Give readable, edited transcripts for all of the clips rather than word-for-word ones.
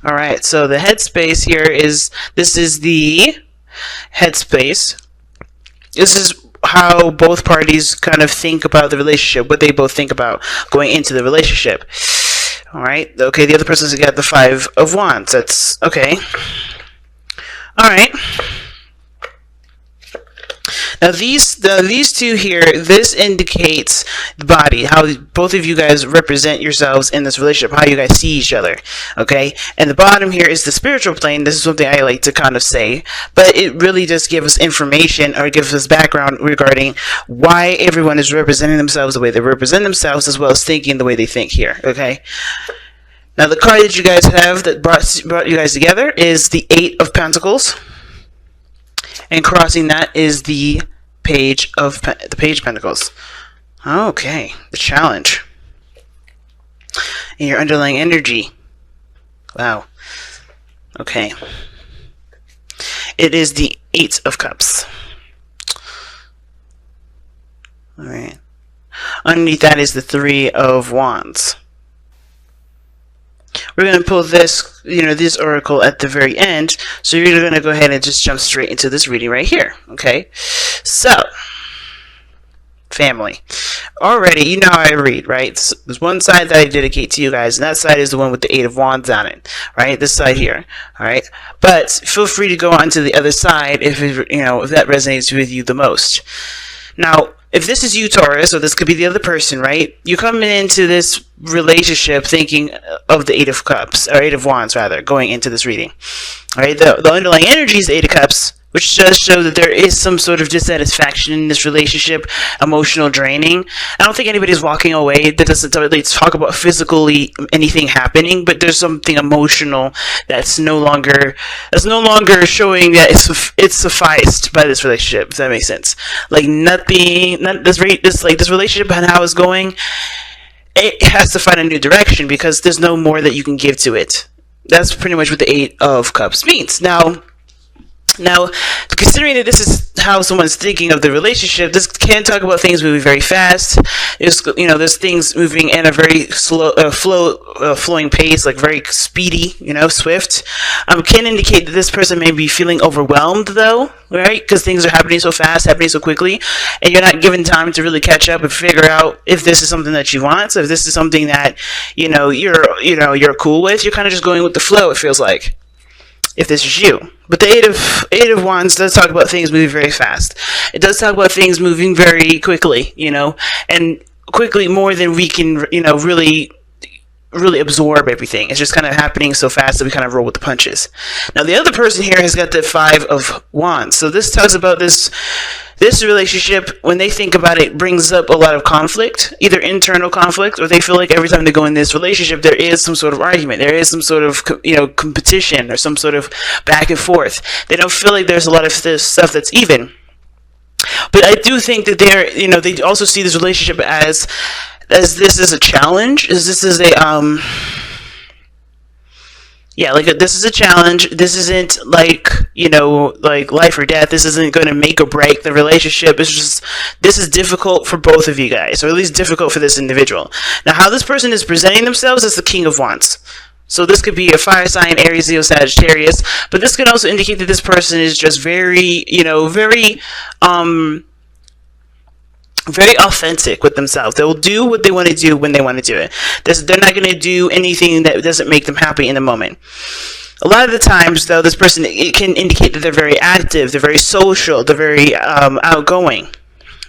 All right, so the headspace here this is the headspace. This is how both parties kind of think about the relationship, what they both think about going into the relationship. All right, okay, the other person's got the Five of Wands. That's okay. All right. Now these two here, this indicates the body, how both of you guys represent yourselves in this relationship, how you guys see each other, okay? And the bottom here is the spiritual plane. This is something I like to kind of say, but it really just gives us information or gives us background regarding why everyone is representing themselves the way they represent themselves, as well as thinking the way they think here, okay? Now the card that you guys have that brought you guys together is the Eight of Pentacles. And crossing that is the Page of Pentacles. Okay, the challenge. And your underlying energy. Wow. Okay. It is the Eight of Cups. Alright. Underneath that is the Three of Wands. We're going to pull this, this oracle at the very end. So you're going to go ahead and just jump straight into this reading right here. Okay. So, family. Already, you know how I read, right? So there's one side that I dedicate to you guys, and that side is the one with the Eight of Wands on it, right? This side here, all right? But feel free to go on to the other side if if that resonates with you the most. Now, if this is you, Taurus, or this could be the other person, right? You're coming into this relationship thinking of the Eight of Cups, or Eight of Wands, rather, going into this reading. All right, the underlying energy is the Eight of Cups, which does show that there is some sort of dissatisfaction in this relationship, emotional draining. I don't think anybody's walking away. That doesn't really talk about physically anything happening, but there's something emotional that's no longer showing that it's sufficed by this relationship. If that makes sense, like this relationship and how it's going, it has to find a new direction because there's no more that you can give to it. That's pretty much what the Eight of Cups means. Now, considering that this is how someone's thinking of the relationship, this can talk about things moving very fast. There's things moving in a very slow, flowing pace, like very speedy, swift. Can indicate that this person may be feeling overwhelmed, though, right? Because things are happening so fast, happening so quickly, and you're not given time to really catch up and figure out if this is something that you want. So if this is something that you're cool with, you're kind of just going with the flow. It feels like. If this is you. But the Eight of Wands does talk about things moving very fast. It does talk about things moving very quickly, and quickly more than we can, really absorb everything. It's just kind of happening so fast that we kind of roll with the punches. Now, the other person here has got the Five of Wands. So this talks about this relationship, when they think about it, brings up a lot of conflict, either internal conflict, or they feel like every time they go in this relationship, there is some sort of argument, there is some sort of, competition, or some sort of back and forth. They don't feel like there's a lot of this stuff that's even. But I do think that they also see this relationship as this is a challenge, this is a challenge. This isn't like life or death. This isn't going to make or break the relationship. It's just, this is difficult for both of you guys, or at least difficult for this individual. Now, how this person is presenting themselves is the King of Wands. So this could be a fire sign, Aries, Leo, Sagittarius, but this could also indicate that this person is just very authentic with themselves. They will do what they want to do when they want to do it. They're not going to do anything that doesn't make them happy in the moment. A lot of the times, though, this person, it can indicate that they're very active, they're very social, they're very outgoing.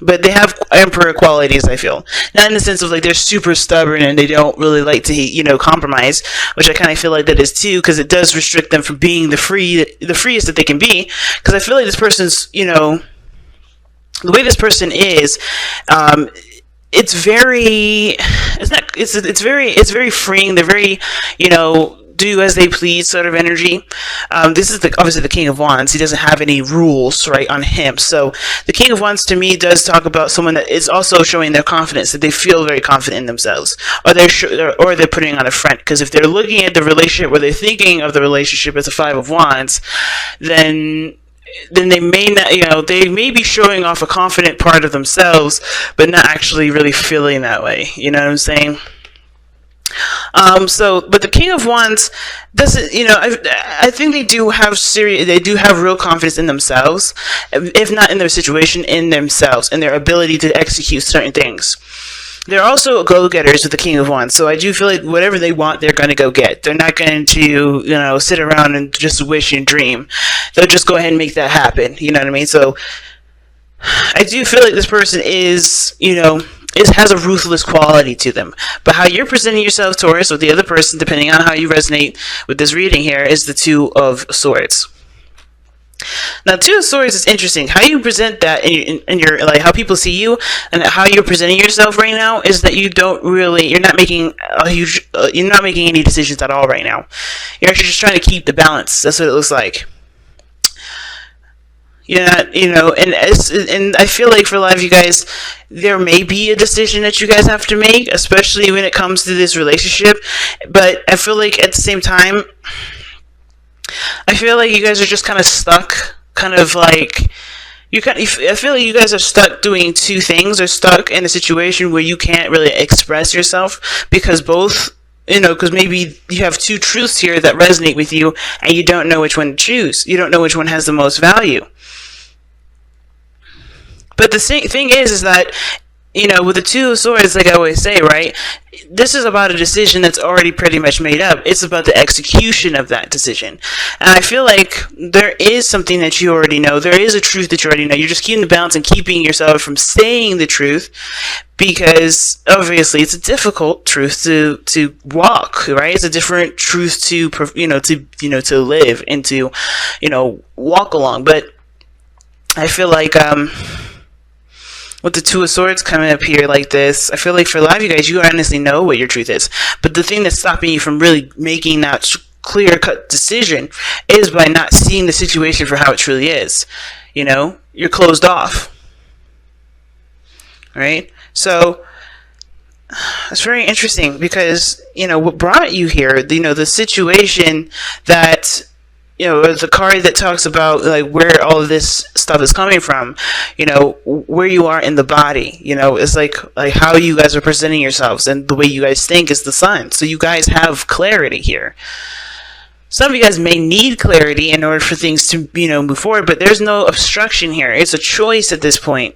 But they have emperor qualities, I feel. Not in the sense of like they're super stubborn and they don't really like to, compromise, which I kind of feel like that is too, because it does restrict them from being the freest that they can be. Because I feel like this person's, the way this person is, it's very freeing. They're very, do as they please sort of energy. This is obviously the King of Wands. He doesn't have any rules, right, on him. So the King of Wands to me does talk about someone that is also showing their confidence, that they feel very confident in themselves, or they're putting on a front. Because if they're looking at the relationship, or they're thinking of the relationship as a Five of Wands, then they may not, they may be showing off a confident part of themselves, but not actually really feeling that way. You know what I'm saying? But the King of Wands doesn't, I think they do have real confidence in themselves, if not in their situation, in themselves, and their ability to execute certain things. They're also go-getters with the King of Wands, so I do feel like whatever they want, they're going to go get. They're not going to, sit around and just wish and dream. They'll just go ahead and make that happen, you know what I mean? So, I do feel like this person is, has a ruthless quality to them. But how you're presenting yourself, Taurus, or the other person, depending on how you resonate with this reading here, is the Two of Swords. Now, Two of Swords is interesting. How you present that in your like how people see you and how you're presenting yourself right now is that you're not making any decisions at all right now. You're actually just trying to keep the balance. That's what it looks like. You're not, and I feel like for a lot of you guys, there may be a decision that you guys have to make, especially when it comes to this relationship. But I feel like at the same time, I feel like you guys are just kind of stuck, I feel like you guys are stuck doing two things, or stuck in a situation where you can't really express yourself because because maybe you have two truths here that resonate with you and you don't know which one to choose. You don't know which one has the most value. But the thing is that, with the Two of Swords, like I always say, right, this is about a decision that's already pretty much made up. It's about the execution of that decision. And I feel like there is something that you already know. There is a truth that you already know. You're just keeping the balance and keeping yourself from saying the truth because, obviously, it's a difficult truth to walk, right? It's a different truth to live and to, walk along. But I feel like, with the Two of Swords coming up here like this, I feel like for a lot of you guys, you honestly know what your truth is. But the thing that's stopping you from really making that clear-cut decision is by not seeing the situation for how it truly is. You're closed off. Right? So, it's very interesting because, what brought you here, the situation that... the card that talks about like where all of this stuff is coming from, where you are in the body, it's like how you guys are presenting yourselves and the way you guys think is the Sun. So you guys have clarity here. Some of you guys may need clarity in order for things to, move forward, but there's no obstruction here. It's a choice at this point.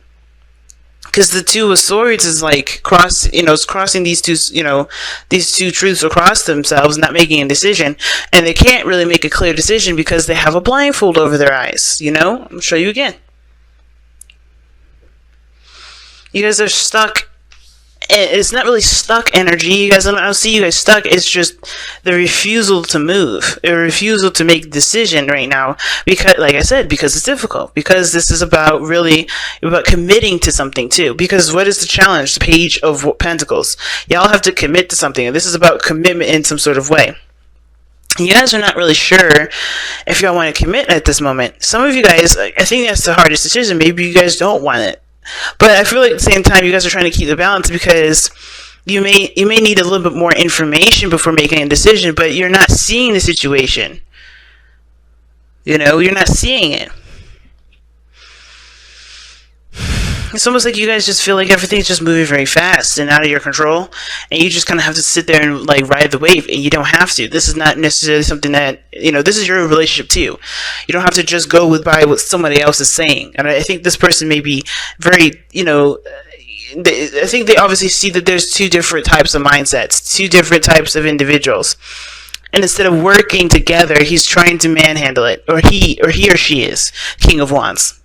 Because the Two of Swords is like it's crossing these two truths across themselves, not making a decision, and they can't really make a clear decision because they have a blindfold over their eyes. I'll show you again. You guys are stuck. It's not really stuck energy. You guys, I don't see you guys stuck. It's just the refusal to move, a refusal to make a decision right now. Because, like I said, because it's difficult. Because this is about committing to something too. Because what is the challenge? The Page of Pentacles. Y'all have to commit to something, and this is about commitment in some sort of way. You guys are not really sure if y'all want to commit at this moment. Some of you guys, I think that's the hardest decision. Maybe you guys don't want it. But I feel like at the same time, you guys are trying to keep the balance because you may need a little bit more information before making a decision, but you're not seeing the situation. You're not seeing it. It's almost like you guys just feel like everything's just moving very fast and out of your control, and you just kind of have to sit there and ride the wave, and you don't have to. This is not necessarily something that, this is your relationship too. You don't have to just go by what somebody else is saying. And I think this person may be very, I think they obviously see that there's two different types of mindsets, two different types of individuals. And instead of working together, he's trying to manhandle it, or he or she is King of Wands.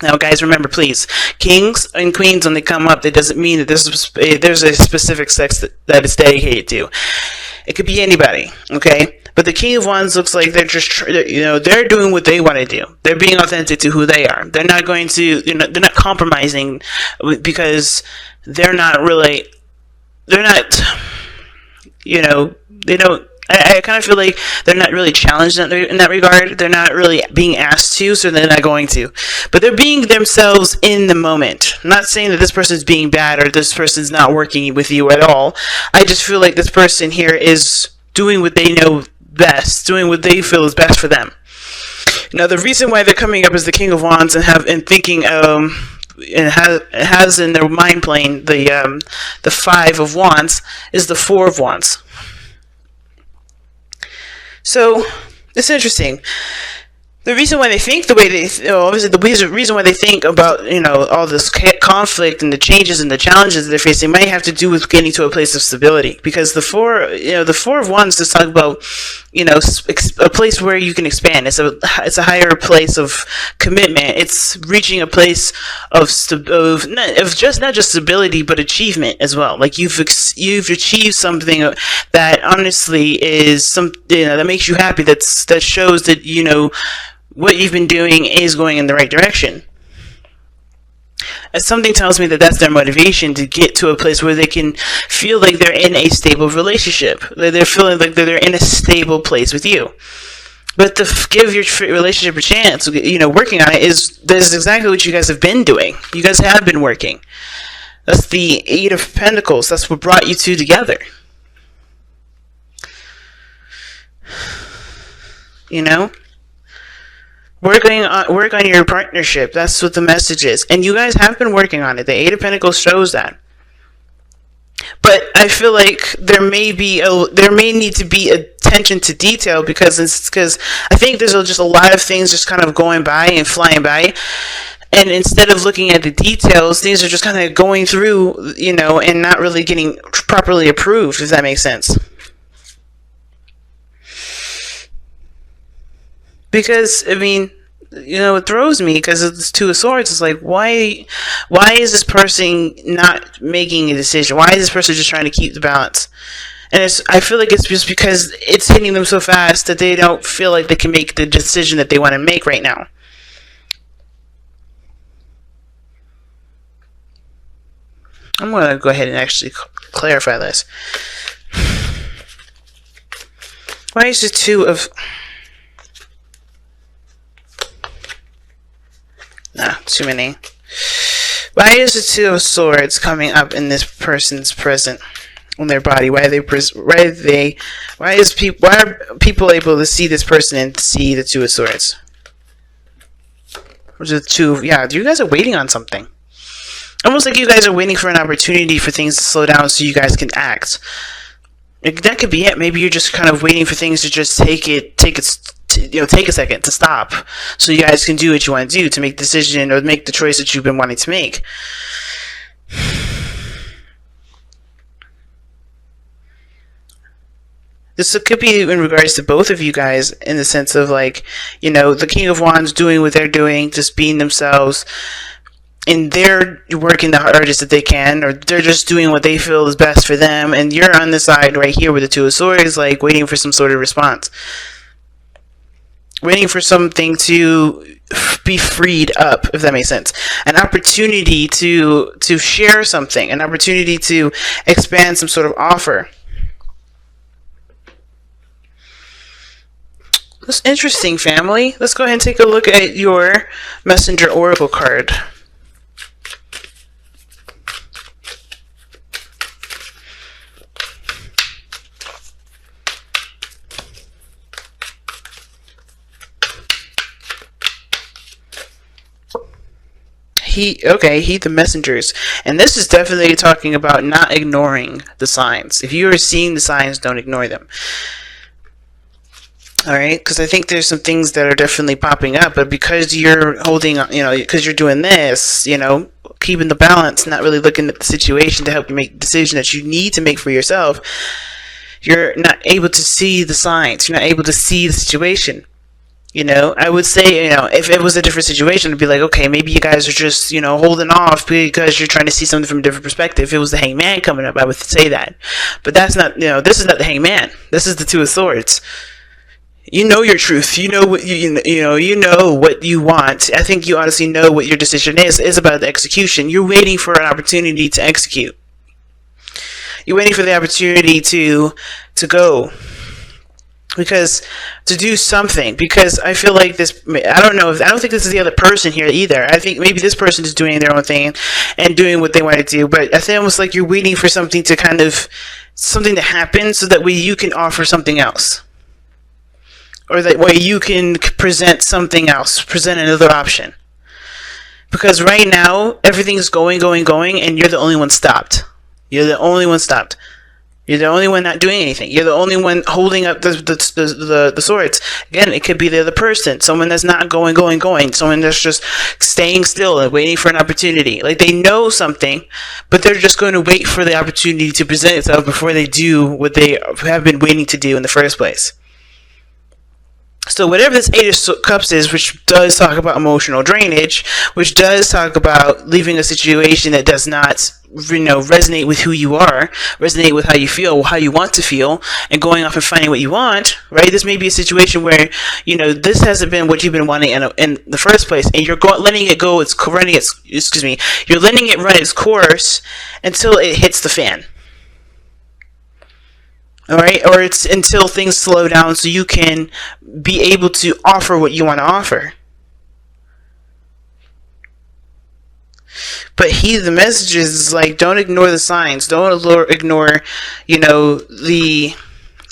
Now, guys, remember, please, kings and queens, when they come up, that doesn't mean that there's a specific sex that it's dedicated to. It could be anybody, okay? But the King of Wands looks like they're just, they're doing what they want to do. They're being authentic to who they are. They're not going to, they're not compromising because they don't, I kind of feel like they're not really challenged in that regard. They're not really being asked to, so they're not going to. But they're being themselves in the moment. I'm not saying that this person's being bad or this person's not working with you at all. I just feel like this person here is doing what they know best, doing what they feel is best for them. Now, the reason why they're coming up as the King of Wands and thinking, it has in their mind plane the Five of Wands is the Four of Wands. So it's interesting. The reason why they think the way they, obviously the reason why they think about, all this conflict and the changes and the challenges that they're facing might have to do with getting to a place of stability. Because the Four of Wands just talk about, a place where you can expand. It's a higher place of commitment. It's reaching a place of just not just stability but achievement as well. Like you've achieved something that honestly is that makes you happy. That shows that what you've been doing is going in the right direction. And something tells me that that's their motivation to get to a place where they can feel like they're in a stable relationship. They're feeling like they're in a stable place with you. But to give your relationship a chance, working on it is exactly what you guys have been doing. You guys have been working. That's the Eight of Pentacles. That's what brought you two together. Work on your partnership. That's what the message is. And you guys have been working on it. The Eight of Pentacles shows that. But I feel like there may need to be attention to detail because I think there's just a lot of things just kind of going by and flying by. And instead of looking at the details, things are just kind of going through, and not really getting properly approved, if that makes sense. Because, it throws me because it's Two of Swords. It's like, why is this person not making a decision? Why is this person just trying to keep the balance? And I feel like it's just because it's hitting them so fast that they don't feel like they can make the decision that they want to make right now. I'm going to go ahead and actually clarify this. Why is the Two of... too many. Why is the Two of Swords coming up in this person's present on their body? Why are people able to see this person and see the Two of Swords? Which is you guys are waiting on something. Almost like you guys are waiting for an opportunity for things to slow down so you guys can act. That could be it. Maybe you're just kind of waiting for things to just take a second to stop so you guys can do what you want to do to make the decision or make the choice that you've been wanting to make. This could be in regards to both of you guys in the sense of the King of Wands doing what they're doing, just being themselves, and they're working the hardest that they can, or they're just doing what they feel is best for them, and you're on the side right here with the Two of Swords, waiting for some sort of response. Waiting for something to be freed up, if that makes sense. An opportunity to share something, an opportunity to expand some sort of offer. That's interesting, family. Let's go ahead and take a look at your Messenger Oracle card. Heed the messengers. And this is definitely talking about not ignoring the signs. If you are seeing the signs, don't ignore them. Alright, because I think there's some things that are definitely popping up, but because you're holding, because you're doing this, keeping the balance, not really looking at the situation to help you make the decision that you need to make for yourself, you're not able to see the signs. You're not able to see the situation. I would say, if it was a different situation, it'd be like, okay, maybe you guys are just, holding off because you're trying to see something from a different perspective. If it was the Hangman coming up, I would say that. But that's not, this is not the Hangman. This is the Two of Swords. You know your truth. You know what you know what you want. I think you honestly know what your decision is. It's about the execution. You're waiting for an opportunity to execute. You're waiting for the opportunity to go. Because to do something, because I feel like this, I don't think this is the other person here either. I think maybe this person is doing their own thing and doing what they want to do, but I think almost like you're waiting for something to happen so that way you can offer something else. Or that way you can present something else, present another option. Because right now, everything's going, and you're the only one stopped. You're the only one stopped. You're the only one not doing anything. You're the only one holding up the swords. Again, it could be the other person. Someone that's not going. Someone that's just staying still and waiting for an opportunity. Like, they know something, but they're just going to wait for the opportunity to present itself before they do what they have been waiting to do in the first place. So whatever this Eight of Cups is, which does talk about emotional drainage, which does talk about leaving a situation that does not, resonate with who you are, resonate with how you feel, how you want to feel, and going off and finding what you want, right? This may be a situation where, this hasn't been what you've been wanting in the first place, and you're letting it go. You're letting it run its course until it hits the fan. Alright, or it's until things slow down so you can be able to offer what you want to offer. But heed the messages is like, don't ignore the signs. Don't ignore, the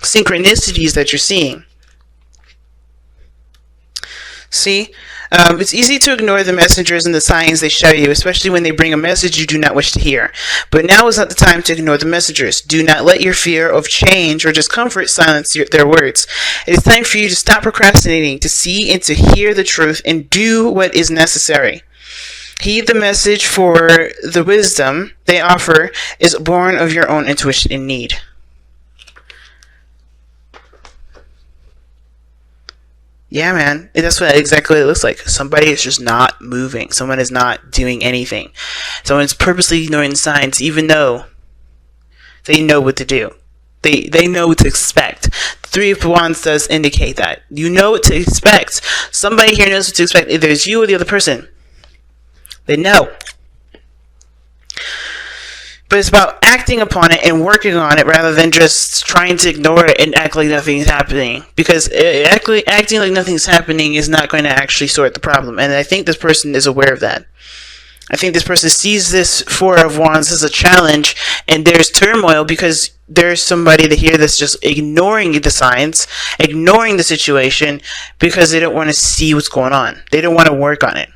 synchronicities that you're seeing. See? It's easy to ignore the messengers and the signs they show you, especially when they bring a message you do not wish to hear. But now is not the time to ignore the messengers. Do not let your fear of change or discomfort silence their words. It is time for you to stop procrastinating, to see and to hear the truth, and do what is necessary. Heed the message, for the wisdom they offer is born of your own intuition and need. Yeah, man. That's exactly what it looks like. Somebody is just not moving. Someone is not doing anything. Someone's purposely ignoring the signs, even though they know what to do. They know what to expect. The Three of Wands does indicate that. You know what to expect. Somebody here knows what to expect. Either it's you or the other person. They know. But it's about acting upon it and working on it rather than just trying to ignore it and act like nothing's happening. Because acting like nothing's happening is not going to actually sort the problem. And I think this person is aware of that. I think this person sees this Four of Wands as a challenge, and there's turmoil because there's somebody here that's just ignoring the signs, ignoring the situation because they don't want to see what's going on. They don't want to work on it.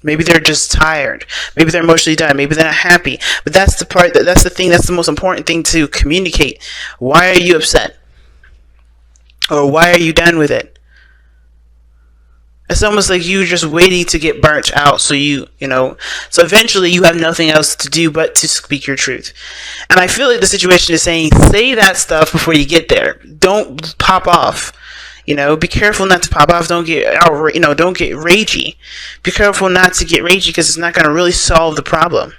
Maybe they're just tired. Maybe they're emotionally done. Maybe they're not happy. But that's the part, that's the thing, that's the most important thing to communicate. Why are you upset? Or why are you done with it? It's almost like you just waiting to get burnt out so so eventually you have nothing else to do but to speak your truth. And I feel like the situation is saying, say that stuff before you get there. Don't pop off. Be careful not to pop off. Don't get don't get ragey. Be careful not to get ragey because it's not going to really solve the problem.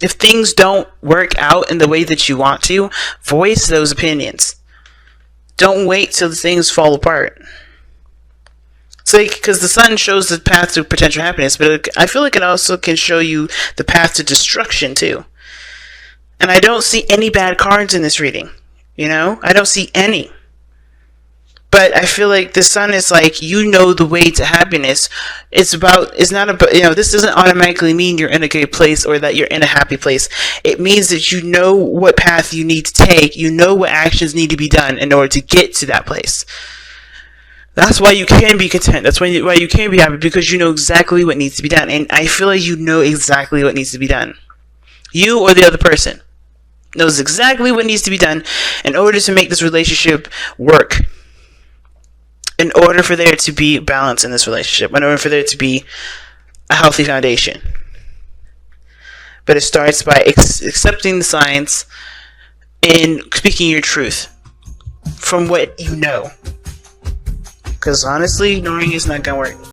If things don't work out in the way that you want to, voice those opinions. Don't wait till the things fall apart. So, because the sun shows the path to potential happiness, but I feel like it also can show you the path to destruction too. And I don't see any bad cards in this reading. I don't see any. But I feel like the sun is like, the way to happiness. It's not about, this doesn't automatically mean you're in a good place or that you're in a happy place. It means that you know what path you need to take. You know what actions need to be done in order to get to that place. That's why you can be content. That's why you can be happy, because you know exactly what needs to be done. And I feel like you know exactly what needs to be done. You or the other person knows exactly what needs to be done in order to make this relationship work. In order for there to be balance in this relationship. In order for there to be a healthy foundation. But it starts by accepting the signs and speaking your truth from what you know. Because honestly, ignoring is not going to work.